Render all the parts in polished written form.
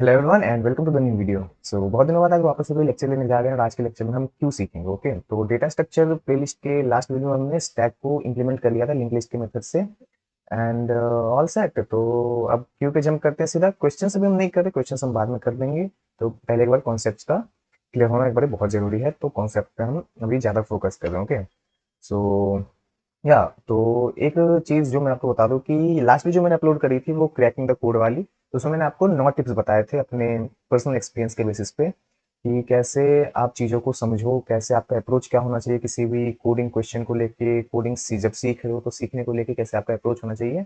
Hello everyone and welcome to the new video. बहुत दिनों बाद आज वापस से कोई लेक्चर लेने जा रहे हैं और आज के लेक्चर में हम क्यों सीखेंगे। ओके, तो डेटा स्ट्रक्चर प्लेलिस्ट के लास्ट वीडियो में हमने स्टैक को इंप्लीमेंट कर लिया था लिंक लिस्ट के मेथड से एंड ऑल सेट। तो अब क्यू पे जंप करते हैं सीधा। क्वेश्चन अभी हम नहीं कर रहे, क्वेश्चन हम बाद में कर देंगे। तो पहले एक बार कॉन्सेप्ट का क्लियर होना एक बार बहुत जरूरी है, तो कॉन्सेप्ट पे हम अभी ज़्यादा फोकस कर रहे हैं। ओके, सो या तो एक चीज जो मैं आपको बता दूं कि लास्ट वीडियो मैंने अपलोड करी थी वो क्रैकिंग द कोड वाली, तो उसमें मैंने आपको 9 टिप्स बताए थे अपने पर्सनल एक्सपीरियंस के बेसिस पे कि कैसे आप चीज़ों को समझो, कैसे आपका अप्रोच क्या होना चाहिए किसी भी कोडिंग क्वेश्चन को लेके, कोडिंग जब सीख रहे हो तो सीखने को लेके कैसे आपका अप्रोच होना चाहिए।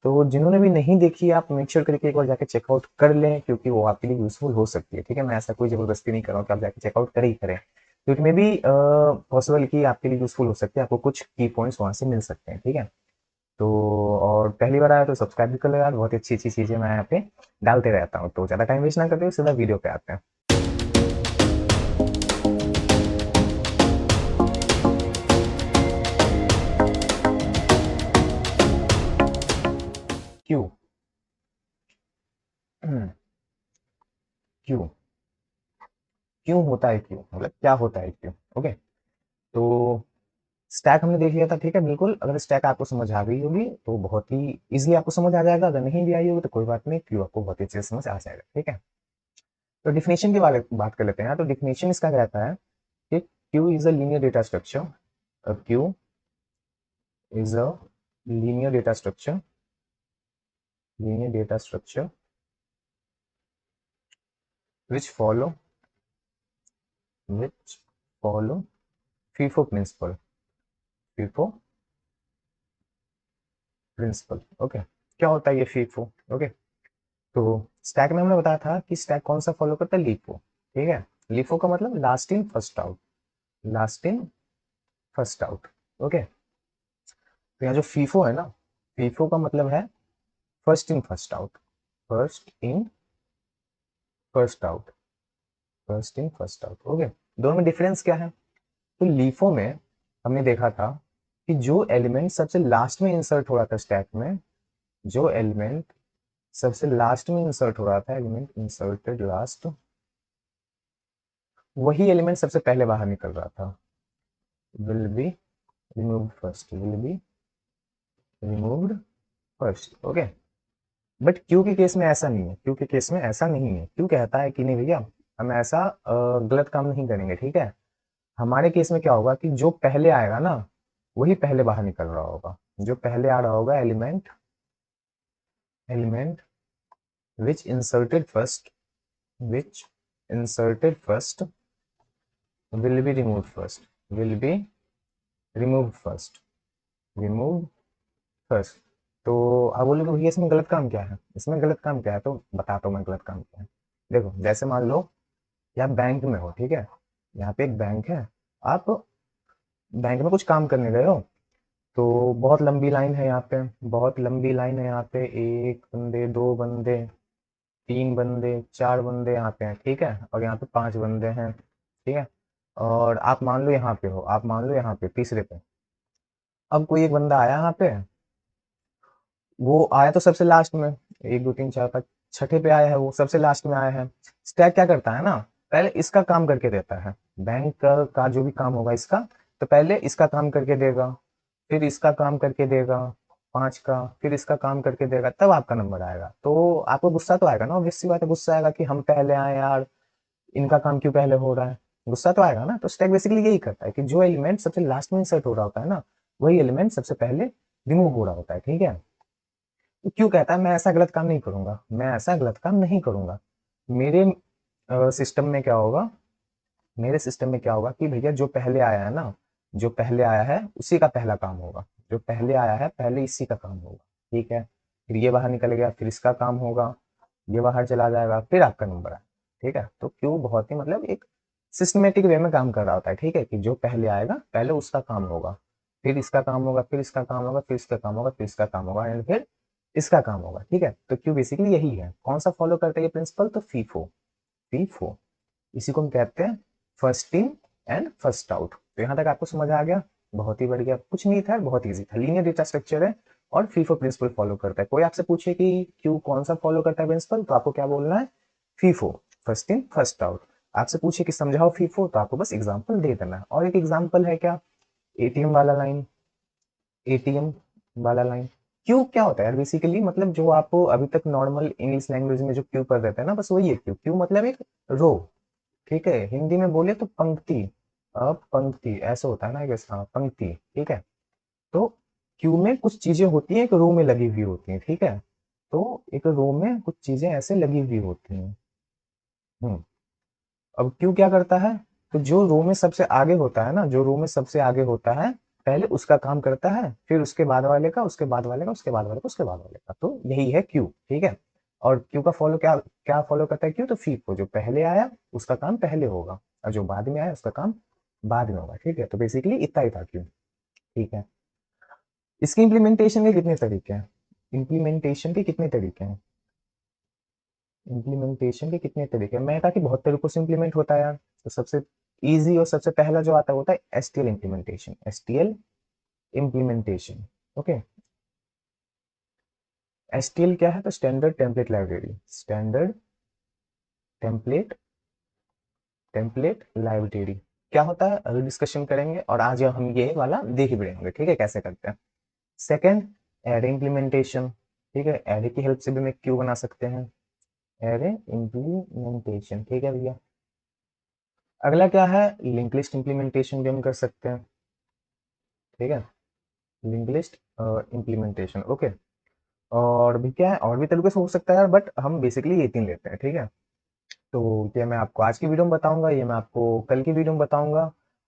तो जिन्होंने भी नहीं देखी आप मेक श्योर करके एक बार जाके चेकआउट कर लें, क्योंकि वो आपके लिए यूजफुल हो सकती है। ठीक है, मैं ऐसा कोई जबरदस्ती नहीं कर रहा हूँ कि आप जाके चेकआउट करें ही करें, क्योंकि मे बी पॉसिबल कि आपके लिए यूजफुल हो सकते हैं, आपको कुछ की पॉइंट्स वहां से मिल सकते हैं। ठीक है, तो और पहली बार आया तो सब्सक्राइब भी कर लो यार, बहुत अच्छी अच्छी चीजें मैं यहाँ पे डालते रहता हूँ। तो ज्यादा टाइम वेस्ट ना करते हुए सीधा वीडियो पे आते हैं। क्यों क्यों क्यों होता है, क्यों मतलब क्या होता है क्यों। ओके, तो स्टैक हमने देख लिया था। ठीक है, बिल्कुल अगर स्टैक आपको समझ आ गई होगी तो बहुत ही इजीली आपको समझ आ जाएगा, अगर नहीं भी आई होगी तो कोई बात नहीं, क्यों आपको बहुत ही अच्छे से समझ आ जाएगा। ठीक है, तो डिफिनेशन के बारे में बात कर लेते हैं। तो डिफिनेशन इसका कहता है कि Q is a linear data structure. Q is a linear data structure linear data structure which follow which follow FIFO principle FIFO principle. Okay, क्या होता है ये FIFO? ओके, तो स्टैक में हमने बताया था कि स्टैक कौन सा फॉलो करता है, LIFO। ठीक है, LIFO का मतलब last in first out, last in first out. Okay, तो यहाँ जो FIFO है ना, FIFO का मतलब है first in first out, first in first out, first in first out. Okay, दोनों में डिफरेंस क्या है? तो लीफो में हमने देखा था कि जो एलिमेंट सबसे लास्ट में इंसर्ट हो रहा था स्टैक में, जो एलिमेंट सबसे लास्ट में इंसर्ट हो रहा था, एलिमेंट इंसर्टेड लास्ट, वही एलिमेंट सबसे पहले बाहर निकल रहा था। Will be removed first, will be removed first. Okay, but Q के केस में ऐसा नहीं है, क्यू के केस में ऐसा नहीं है। क्यू कहता है कि नहीं भैया, हम ऐसा गलत काम नहीं करेंगे। ठीक है, हमारे केस में क्या होगा कि जो पहले आएगा ना वही पहले बाहर निकल रहा होगा, जो पहले आ रहा होगा element, element which inserted first, which inserted first will be removed first, will be removed first, removed first। तो आप बोलोगे भैया इसमें गलत काम क्या है, इसमें गलत काम क्या है, तो बताता हूँ मैं गलत काम क्या है। देखो, जैसे मान लो कि आप बैंक में हो। ठीक है, यहाँ पे एक बैंक है, आप बैंक में कुछ काम करने गए हो, तो बहुत लंबी लाइन है यहाँ पे, बहुत लंबी लाइन है यहाँ पे, एक बंदे, दो बंदे, तीन बंदे, चार बंदे यहाँ पे हैं। ठीक है, और यहाँ पे पांच बंदे हैं। ठीक है, और आप मान लो यहाँ पे हो, आप मान लो यहाँ पे तीसरे पे। अब कोई एक बंदा आया यहाँ पे, वो आया तो सबसे लास्ट में, एक दो तीन चार पाँच छठे पे आया है, वो सबसे लास्ट में आया है। स्टैक क्या करता है ना, पहले इसका काम करके देता है, बैंक का जो भी काम होगा इसका, तो पहले इसका काम करके देगा, फिर इसका काम करके देगा पांच का, फिर इसका काम करके देगा, तब आपका नंबर आएगा। तो आपको गुस्सा तो आएगा ना, ऑब्वियस सी बात है, गुस्सा आएगा कि हम पहले आए यार, इनका काम क्यों पहले हो रहा है, गुस्सा तो आएगा ना। तो स्टैक बेसिकली यही करता है कि जो एलिमेंट सबसे लास्ट में इंसर्ट हो रहा होता है ना, वही एलिमेंट सबसे पहले रिमूव हो रहा होता है। ठीक है, तो क्यों कहता है मैं ऐसा गलत काम नहीं करूंगा, मैं ऐसा गलत काम नहीं करूंगा। मेरे सिस्टम में क्या होगा, मेरे सिस्टम में क्या होगा कि भैया जो पहले आया है ना, जो पहले आया है उसी का पहला काम होगा, जो पहले आया है पहले इसी का काम होगा। ठीक है, फिर ये बाहर निकल गया, फिर इसका काम होगा, ये बाहर चला जाएगा, फिर आपका नंबर है। ठीक है, तो क्यों बहुत ही मतलब एक सिस्टमेटिक वे में काम कर रहा होता है। ठीक है, कि जो पहले आएगा पहले उसका काम होगा, फिर इसका काम होगा, फिर इसका काम होगा, फिर इसका काम होगा, फिर इसका काम होगा, एंड फिर इसका काम होगा। ठीक है, तो क्यों बेसिकली यही है। कौन सा फॉलो करता है ये प्रिंसिपल, तो फीफो, फीफो, इसी को हम कहते हैं first in and first out. तो यहाँ तक आपको समझ आ गया, बहुत ही बढ़िया, कुछ नहीं था, बहुत इजी था, लीनियर डेटा स्ट्रक्चर है और फीफो प्रिंसिपल फॉलो करता है। कोई आपसे पूछे कि क्यों कौन सा फॉलो करता है प्रिंसिपल, तो आपको क्या बोलना है, FIFO, first in first out. आपसे पूछे कि समझाओ फीफो, तो आपको बस एग्जांपल दे देना है। और एक एग्जांपल है क्या, एटीएम वाला लाइन, एटीएम वाला लाइन। क्यू क्या होता है यार बेसिकली, मतलब जो आप अभी तक नॉर्मल इंग्लिश लैंग्वेज में जो क्यू कर देते हैं ना, बस वही है क्यू। क्यू मतलब एक रो, ठीक है। हिंदी में बोले तो पंक्ति, अब पंक्ति ऐसे होता है ना, कि हाँ पंक्ति, ठीक है। तो क्यू में कुछ चीजें होती हैं, एक रो में लगी हुई होती हैं, ठीक है। तो एक रो में कुछ चीजें ऐसे लगी हुई होती हैं। अब क्यू क्या करता है, तो जो रो में सबसे आगे होता है ना, जो रो में सबसे आगे होता है, पहले उसका काम करता है, फिर उसके बाद वाले का, उसके बाद वाले का, उसके बाद वाले का, उसके बाद वाले का। तो यही है क्यू, ठीक है। और क्यू का फॉलो क्या क्या फॉलो करता है क्यू, तो फीफो, जो पहले आया उसका काम पहले होगा, और जो बाद में आया उसका काम बाद में होगा, ठीक है। तो बेसिकली इतना ही था क्यू, ठीक है। इसकी इम्प्लीमेंटेशन के कितने तरीके हैं, इम्प्लीमेंटेशन के कितने तरीके हैं, इम्प्लीमेंटेशन के कितने तरीके हैं। मैंने कहा कि बहुत तरीकों से इम्प्लीमेंट होता है यार। तो सबसे इजी और सबसे पहला जो आता है होता है STL implementation, STL implementation, okay. STL क्या है, तो standard template library, standard template, template library क्या होता है अभी डिस्कशन करेंगे, और आज हम ये वाला देख ही बढ़ेंगे, ठीक है, कैसे करते हैं। सेकेंड, एरे इम्प्लीमेंटेशन, ठीक है। एरे की हेल्प से भी मैं क्यू बना सकते हैं, एरे इम्प्लीमेंटेशन, ठीक है भैया। अगला क्या है, लिंक लिस्ट इम्प्लीमेंटेशन भी हम कर सकते हैं, ठीक है, लिंक लिस्ट इम्प्लीमेंटेशन, ओके। और भी क्या है, और भी तरीके से हो सकता है यार, बट हम बेसिकली ये तीन लेते हैं, ठीक है। तो ये मैं आपको आज की वीडियो में बताऊंगा, ये मैं आपको कल की वीडियो में बताऊंगा,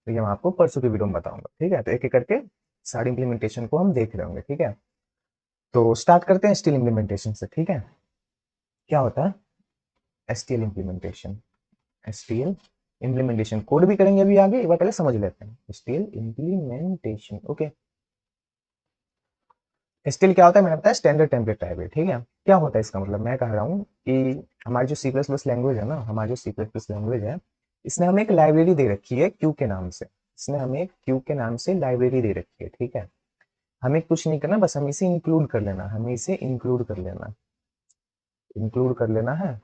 तो ये मैं आपको परसों की वीडियो में बताऊंगा, ठीक है। तो एक एक करके सारी इम्प्लीमेंटेशन को हम देख रहे होंगे, ठीक है। तो स्टार्ट करते हैं स्टील इम्प्लीमेंटेशन से, ठीक है। क्या होता है STL implementation, STL implementation code भी करेंगे अभी आगे, एक बार पहले समझ लेते हैं एसटीएल इम्प्लीमेंटेशन, ओके। स्टिल क्या होता है, मैंने बताया स्टैंडर्ड टेम्पलेट लाइब्रेरी, ठीक है। क्या होता है इसका मतलब, मैं कह रहा हूँ कि हमारी जो सी प्लस प्लस लैंग्वेज है ना, हमारी जो सी प्लस प्लस लैंग्वेज है, इसने हमें एक लाइब्रेरी दे रखी है क्यू के नाम से, इसने हमें एक क्यू के नाम से लाइब्रेरी दे रखी है, ठीक है। हमें कुछ नहीं करना, बस हमें इसे इंक्लूड कर लेना, हमें इसे इंक्लूड कर लेना, इंक्लूड कर लेना है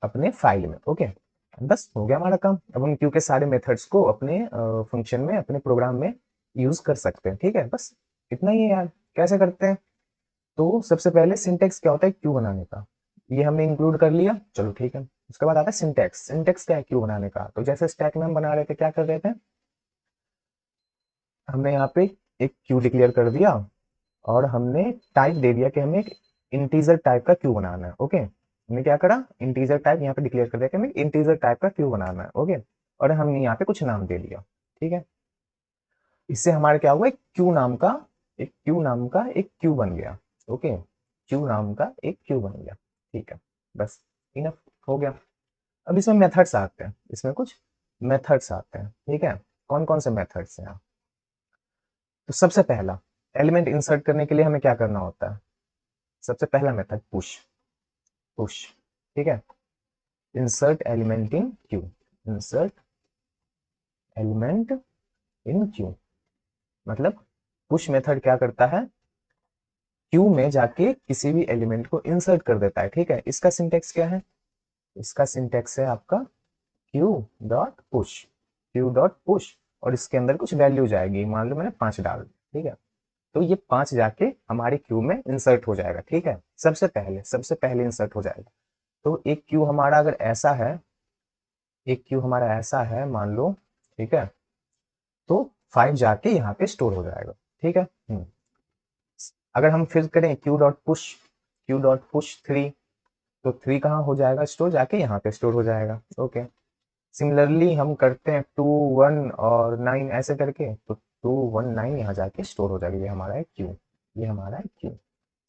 अपने फाइल में, ओके। बस हो गया हमारा काम। अब हम क्यू के सारे मेथड्स को अपने फंक्शन में, अपने प्रोग्राम में यूज कर सकते हैं, ठीक है। बस इतना ही है यार। कैसे करते हैं, तो सबसे पहले सिंटेक्स क्या होता है क्यू बनाने का, ये हमने इंक्लूड कर लिया, चलो ठीक है। उसके बाद आता है सिंटेक्स, सिंटेक्स क्या है क्यू बनाने का, तो जैसे स्टैक में हम बना रहे थे, क्या कर रहे थे, हमने यहाँ पे एक क्यू डिक्लेयर कर दिया, और हमने टाइप दे दिया कि हमें एक इंटीजर टाइप का क्यू बनाना है, ओके। हमने क्या करा, इंटीजर टाइप यहाँ पे डिक्लेयर कर दिया कि हमें इंटीजर टाइप का क्यू बनाना है, ओके। और हमने यहाँ पे कुछ नाम दे दिया, ठीक है। इससे हमारे क्या हुआ, एक क्यू नाम का, एक क्यू नाम का एक क्यू बन गया, ओके। क्यू नाम का एक क्यू बन गया, ठीक है। बस इनफ हो गया। अब इसमें मेथड्स आते हैं, इसमें कुछ मेथड्स आते हैं, ठीक है। कौन कौन से मेथड्स हैं, तो सबसे पहला एलिमेंट इंसर्ट करने के लिए हमें क्या करना होता है, सबसे पहला मेथड पुश, पुश, ठीक है। Insert element in Q, insert element in Q, मतलब पुश मेथड क्या करता है, क्यू में जाके किसी भी एलिमेंट को इंसर्ट कर देता है, ठीक है। इसका सिंटेक्स क्या है, इसका सिंटेक्स है आपका Q dot push, Q dot push, और इसके अंदर कुछ वैल्यू जाएगी, मान लो मैंने 5 डाल दी, ठीक है। तो ये 5 जाके हमारे क्यू में इंसर्ट हो जाएगा, ठीक है। सबसे पहले इंसर्ट हो जाएगा। तो एक क्यू हमारा अगर ऐसा है, एक क्यू हमारा ऐसा है मान लो, ठीक है। तो 5 जाके यहाँ पे स्टोर हो जाएगा, ठीक है। अगर हम फिर करें Q dot push, Q dot push 3, तो 3 कहाँ हो जाएगा स्टोर, जाके यहाँ पे स्टोर हो जाएगा, ओके। सिमिलरली हम करते हैं 2 1 और 9 ऐसे करके, तो 2 1 9 यहाँ जाके स्टोर हो जाएगा, ये हमारा है क्यू, ये हमारा है क्यू।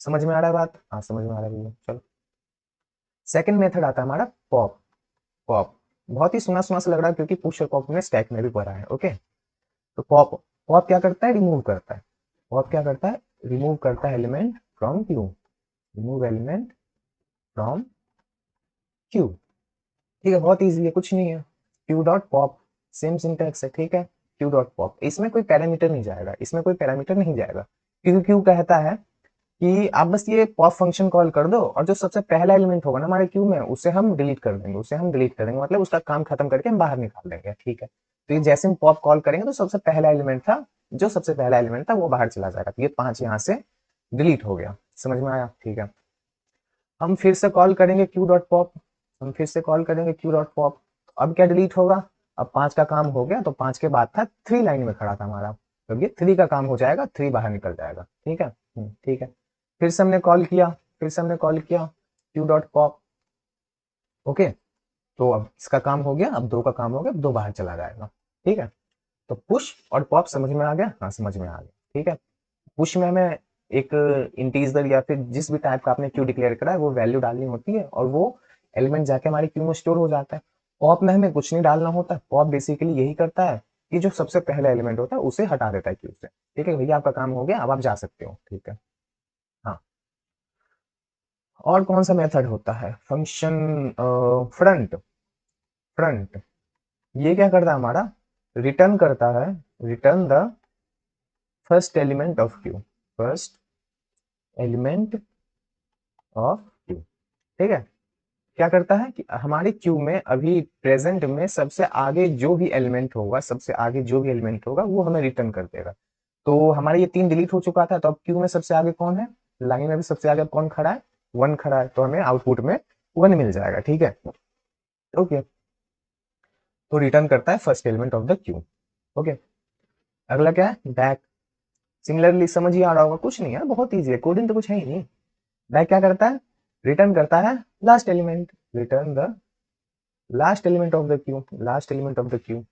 समझ में आ रहा है बात, हाँ समझ में आ रहा है भैया, चलो। सेकंड मेथड आता है हमारा पॉप, पॉप बहुत ही सुना सुना सा लग रहा है, क्योंकि पुश और पॉप में स्टैक में भी पढ़ा है, ओके। तो पॉप, पॉप क्या करता है, रिमूव करता है, पॉप क्या करता है, रिमूव करता है element from queue, remove element from queue, ठीक है। बहुत इजी है, कुछ नहीं है, queue dot pop, same syntax है, ठीक है। क्यू डॉट पॉप, इसमें कोई पैरामीटर नहीं जाएगा, इसमें कोई पैरामीटर नहीं जाएगा, क्योंकि क्यू कहता है कि आप बस ये पॉप फंक्शन कॉल कर दो और जो सबसे पहला एलिमेंट होगा ना हमारे क्यू में उसे हम डिलीट कर देंगे, मतलब उसका काम खत्म करके हम बाहर निकाल देंगे। ठीक है, तो ये जैसे हम पॉप कॉल करेंगे तो सबसे पहला एलिमेंट था, जो सबसे पहला एलिमेंट था वो बाहर चला जाएगा। तो ये 5 यहाँ से डिलीट हो गया। समझ में आया? ठीक है, हम फिर से कॉल करेंगे क्यू डॉट पॉप, हम फिर से कॉल करेंगे क्यू डॉट पॉप। अब क्या डिलीट होगा? अब 5 का काम हो गया, तो 5 के बाद था 3 लाइन में खड़ा था हमारा, तो ये 3 का काम हो जाएगा, 3 बाहर निकल जाएगा। ठीक है, ठीक है। फिर से हमने कॉल किया, क्यू डॉट पॉप। ओके, तो अब इसका काम हो गया, अब 2 का काम हो गया, अब 2 बाहर चला जाएगा। ठीक है, तो पुश और पॉप समझ में आ गया? हाँ, समझ में आ गया। ठीक है, पुश में हमें एक इंटीजर या फिर जिस भी टाइप का आपने क्यू डिक्लेयर करा है वो वैल्यू डालनी होती है और वो एलिमेंट जाके हमारी क्यू में स्टोर हो जाता है। पॉप में हमें कुछ नहीं डालना होता। पॉप बेसिकली यही करता है कि जो सबसे पहला एलिमेंट होता है उसे हटा देता है क्यू से। ठीक है भैया, आपका काम हो गया, अब आप जा सकते हो। ठीक है, हाँ। और कौन सा मेथड होता है? Function front. फ्रंट ये क्या करता है हमारा? रिटर्न करता है, return the first element of Q, first element of Q. ठीक है, क्या करता है कि हमारी क्यू में अभी प्रेजेंट में सबसे आगे जो भी एलिमेंट होगा, वो हमें रिटर्न कर देगा। तो हमारे ये 3 डिलीट हो चुका था, तो अब क्यू में सबसे आगे कौन है? लाइन में भी सबसे आगे कौन खड़ा है? 1 खड़ा है, तो हमें आउटपुट में 1 मिल जाएगा। ठीक है, ओके, तो रिटर्न करता है first element of the Q. Okay, अगला क्या है? बैक। सिमिलरली समझ ही आ रहा होगा, कुछ नहीं है, बहुत ईजी है, कोडिंग तो कुछ है ही नहीं। बैक क्या करता है? रिटर्न करता है last element, return the last element of the Q,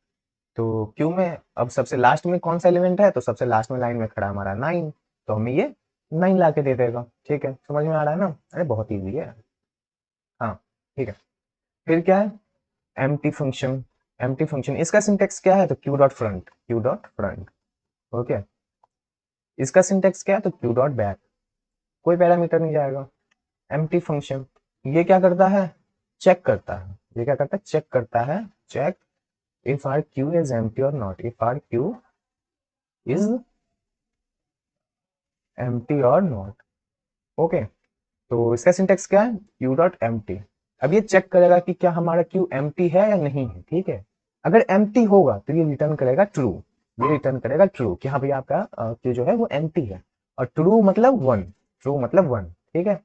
तो क्यू में अब सबसे लास्ट में कौन सा एलिमेंट है? तो सबसे लास्ट में लाइन में खड़ा हमारा 9, तो हमें ये 9 ला के दे देगा। ठीक है, समझ में आ रहा है ना? अरे बहुत ईजी है। हाँ, ठीक है। फिर क्या है? Empty function. इसका सिंटेक्स क्या है? तो क्यू डॉट फ्रंट, ओके। इसका सिंटेक्स क्या है? तो क्यू डॉट बैक, कोई पैरामीटर नहीं जाएगा। एम्प्टी फंक्शन ये क्या करता है? चेक करता है, check if our queue is empty or not, if our queue is empty or not। Okay, तो इसका सिंटेक्स क्या है? Queue dot empty. अब ये चेक करेगा कि क्या हमारा क्यू एम्प्टी है या नहीं है। ठीक है, अगर एम्प्टी होगा तो ये रिटर्न करेगा ट्रू, कि हाँ भैया आपका क्यू जो है वो एम्प्टी है, और ट्रू मतलब 1, ठीक है।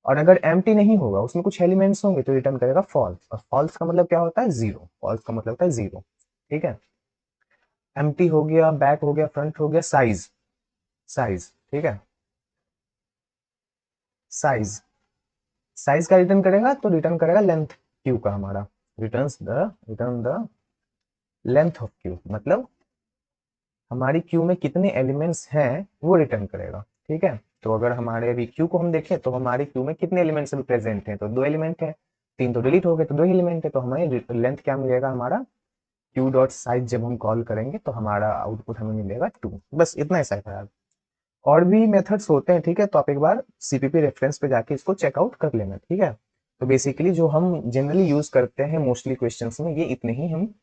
और अगर एम्प्टी नहीं होगा, उसमें कुछ एलिमेंट्स होंगे, तो रिटर्न करेगा फॉल्स, और फॉल्स का मतलब क्या होता है? जीरो, ठीक है। एम्प्टी हो गया, बैक हो गया, फ्रंट हो गया, साइज। ठीक है, साइज का रिटर्न करेगा, तो रिटर्न करेगा लेंथ क्यू का हमारा, return the length of Q, मतलब हमारी क्यू में कितने एलिमेंट्स हैं वो रिटर्न करेगा। ठीक है, तो अगर हमारे अभी क्यू को हम देखें तो हमारी क्यू में कितने एलिमेंट्स अभी प्रेजेंट हैं? तो 2 एलिमेंट है, 3 तो डिलीट हो गए, तो 2 एलिमेंट है, तो हमें लेंथ क्या मिलेगा हमारा? क्यू डॉट साइज जब हम कॉल करेंगे तो हमारा आउटपुट हमें मिलेगा 2। बस इतना ही सा है। और भी मेथड्स होते हैं। ठीक है, तो आप एक बार सीपीपी रेफरेंस पे जाके इसको चेकआउट कर लेना। ठीक है, तो बेसिकली जो हम जनरली यूज करते हैं मोस्टली क्वेश्चंस में, ये इतने ही हम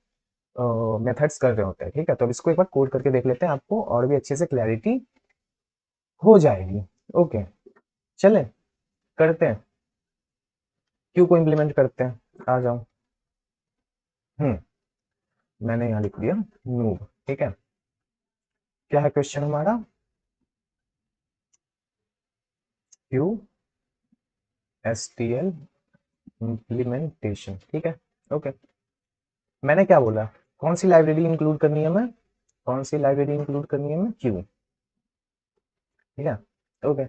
मेथड्स कर रहे होते हैं। ठीक है, तो अब इसको एक बार कोड करके देख लेते हैं, आपको और भी अच्छे से क्लैरिटी हो जाएगी। ओके, चलें करते हैं, क्यू को इम्प्लीमेंट करते हैं। आ जाओ। हम्म, मैंने यहाँ लिख दिया नूब। ठीक है, क्या है क्वेश्चन हमारा? Q STL implementation. ठीक है, ओके। मैंने क्या बोला? कौन सी लाइब्रेरी इंक्लूड करनी है? मैं क्यू। ठीक है, ओके।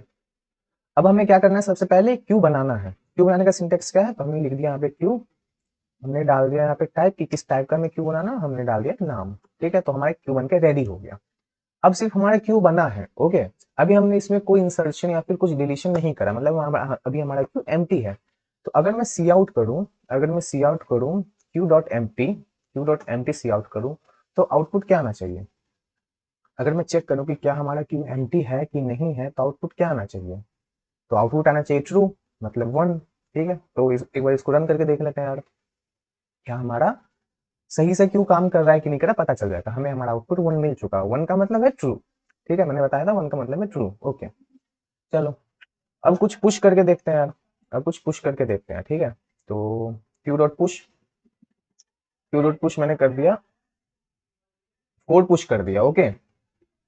अब हमें क्या करना है? सबसे पहले क्यू बनाना है। क्यू बनाने का सिंटेक्स क्या है? तो हमने लिख दिया यहाँ पे क्यू, हमने डाल दिया यहाँ पे टाइप की किस टाइप का हमें क्यू बनाना, हमने डाल दिया नाम। ठीक है, तो हमारा क्यू बन के रेडी हो गया। अब सिर्फ हमारा क्यू बना है। ओके, अभी हमने इसमें कोई इंसर्शन या फिर कुछ डिलीशन नहीं करा, मतलब अभी हमारा क्यू एम्प्टी है। तो अगर मैं सी आउट करूं, क्यू डॉट एम्प्टी सी आउट करूं, तो आउटपुट क्या आना चाहिए? अगर मैं चेक करूं कि क्या हमारा क्यू एम्प्टी है कि नहीं है, तो आउटपुट क्या आना चाहिए? तो आउटपुट आना चाहिए ट्रू, मतलब 1। ठीक है, तो एक बार इसको रन करके देख लेते हैं यार, क्या हमारा सही से क्यों काम कर रहा है कि नहीं कर रहा, पता चल जाएगा हमें। हमारा आउटपुट 1 मिल चुका है, 1 का मतलब है ट्रू। ठीक है, मैंने बताया था 1 का मतलब है ट्रू। ओके, चलो अब कुछ पुश करके देखते हैं यार, अब कुछ पुश करके देखते हैं, ठीक है। तो क्यू डॉट पुश मैंने कर दिया, 4 पुश कर दिया, ओके।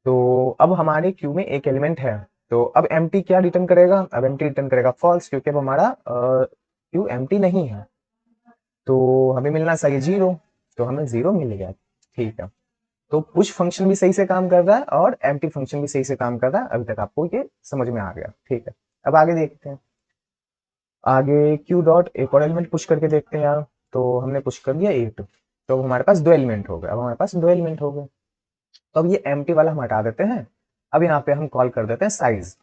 तो अब हमारे क्यू में एक एलिमेंट है, तो अब एम्प्टी क्या रिटर्न करेगा, अब एम्प्टी रिटर्न करेगा फॉल्स, क्योंकि अब हमारा क्यू एम्प्टी नहीं है। तो हमें मिलना चाहिए 0, तो हमें 0 मिल गया, ठीक है। तो पुश फंक्शन भी सही से काम कर रहा है और एम्प्टी फंक्शन भी सही से काम कर रहा है, अभी तक आपको ये समझ में आ गया, ठीक है। अब आगे देखते हैं, आगे क्यू डॉट एक और एलिमेंट पुश करके देखते हैं यार। तो हमने पुश कर दिया 8, तो हमारे पास 2 एलिमेंट हो गए, अब हमारे पास 2 एलिमेंट हो गए। तो अब ये एम्प्टी वाला हम हटा देते हैं, अब यहाँ पे हम कॉल कर देते हैं साइज।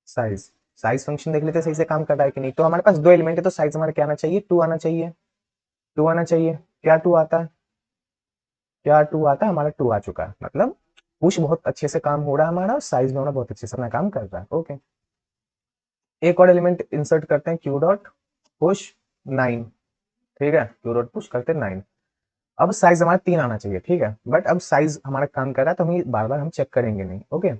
साइज साइज फंक्शन देख लेते हैं सही से काम कर रहा है कि नहीं। तो हमारे पास 2 एलिमेंट है, तो साइज हमारा क्या आना चाहिए, 2 आना चाहिए, 2 आना चाहिए। क्या 2 आता है, क्या 2 आता है, हमारा 2 आ चुका है, मतलब पुश बहुत अच्छे से काम हो रहा है हमारा, और साइज में हमारा बहुत अच्छे से अपना काम कर रहा है, ओके। एक और एलिमेंट इंसर्ट करते हैं, क्यू डॉट पुश 9, ठीक है, क्यू डॉट पुश करते हैं 9। अब साइज हमारा 3 आना चाहिए, ठीक है, बट अब साइज हमारा काम कर रहा है, तो हम बार बार हम चेक करेंगे नहीं, ओके।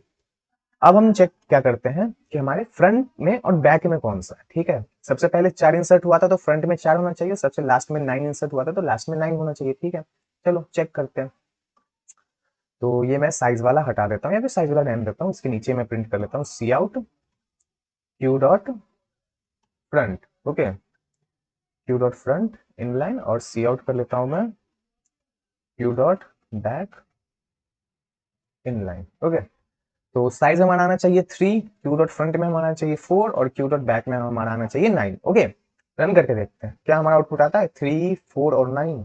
अब हम चेक क्या करते हैं कि हमारे फ्रंट में और बैक में कौन सा है, ठीक है। सबसे पहले 4 इंसर्ट हुआ था, तो फ्रंट में 4 होना चाहिए, सबसे लास्ट में 9 इंसर्ट हुआ था, तो लास्ट में 9 होना चाहिए, ठीक है। चलो चेक करते हैं। तो ये मैं साइज वाला हटा देता हूँ, या फिर साइज वाला रहने देता हूँ, इसके नीचे मैं प्रिंट कर लेता हूँ cout q dot front, okay, q dot front inline, और सी आउट कर लेता हूँ मैं q dot back inline, okay. तो साइज हमारा आना चाहिए 3, क्यू डॉट फ्रंट में हमारा चाहिए 4, और क्यू डॉट बैक में हमारा आना चाहिए 9, ओके। रन करके देखते हैं क्या हमारा आउटपुट आता है, 3, 4 और 9।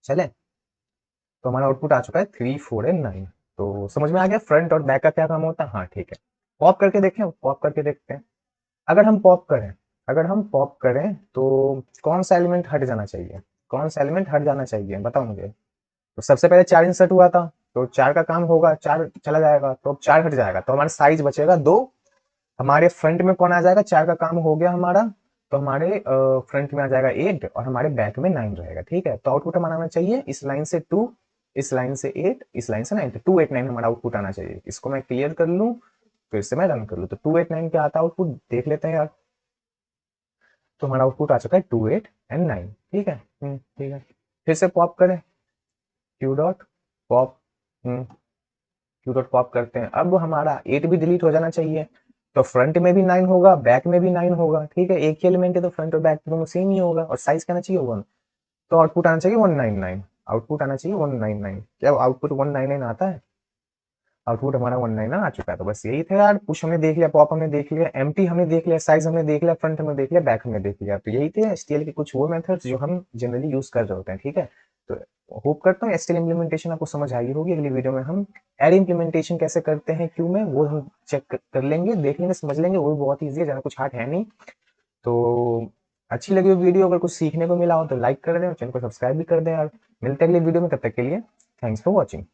चले, तो हमारा आउटपुट आ चुका है 3, 4 एंड 9। तो समझ में आ गया फ्रंट और बैक का क्या काम होता है, हाँ ठीक है। पॉप करके देखें, पॉप करके देखते हैं। अगर हम पॉप करें, अगर हम पॉप करें तो कौन सा एलिमेंट हट जाना चाहिए, कौन सा एलिमेंट हट जाना चाहिए, बताओ मुझे। तो सबसे पहले 4 इंसर्ट हुआ था, तो 4 का काम होगा, 4 चला जाएगा, तो अब 4 हट जाएगा, तो हमारा साइज बचेगा 2। हमारे फ्रंट में कौन आ जाएगा, 4 का काम हो गया हमारा, तो हमारे फ्रंट में आ जाएगा 8, और हमारे बैक में 9 रहेगा, ठीक है। तो आउटपुट हमारा आना चाहिए इस लाइन से 2, इस लाइन से 8, इस लाइन से 9, तो 2 8 9 हमारा आउटपुट आना चाहिए। इसको मैं क्लियर कर लूं, फिर से मैं रन कर लूं, तो 2 8 9 क्या आता है आउटपुट, देख लेते हैं यार। तो हमारा आउटपुट आ चुका है 2 8 एंड 9, ठीक है, ठीक है। फिर से पॉप करें, Q dot pop, Q dot pop करते हैं। अब हमारा 8 भी डिलीट हो जाना चाहिए, तो फ्रंट में भी 9 होगा, बैक में भी 9 होगा, ठीक है, एक ही एलिमेंट है, तो फ्रंट और बैक दोनों सेम ही होगा, और साइज कहना चाहिए 1। तो आउटपुट आना चाहिए 199, आउटपुट आना चाहिए 199। क्या आउटपुट 199 आता है, आउटपुट हमारा 199 आ चुका है। तो बस यही था यार, पुश हमने देख लिया, पॉप हमने देख लिया, एम्प्टी हमने देख लिया, साइज हमने देख लिया, फ्रंट हमने देख लिया, बैक हमने देख लिया। तो यही थे एचटीएल के कुछ वो मेथड्स जो हम जनरली यूज कर रहे होते हैं, ठीक है। तो होप करता हूँ एचटीएल इम्प्लीमेंटेशन आपको समझ आई होगी। अगली वीडियो में हम एरे इम्प्लीमेंटेशन कैसे करते हैं क्यू में, वो हम चेक कर लेंगे, देख लेंगे, समझ लेंगे, वो भी बहुत ईजी है, ज़्यादा कुछ हार्ड है नहीं। तो अच्छी लगी हो वीडियो, अगर कुछ सीखने को मिला हो तो लाइक कर दें और चैनल को सब्सक्राइब भी कर दें यार। मिलते हैं अगली वीडियो में, तब तक के लिए थैंक्स फॉर वॉचिंग।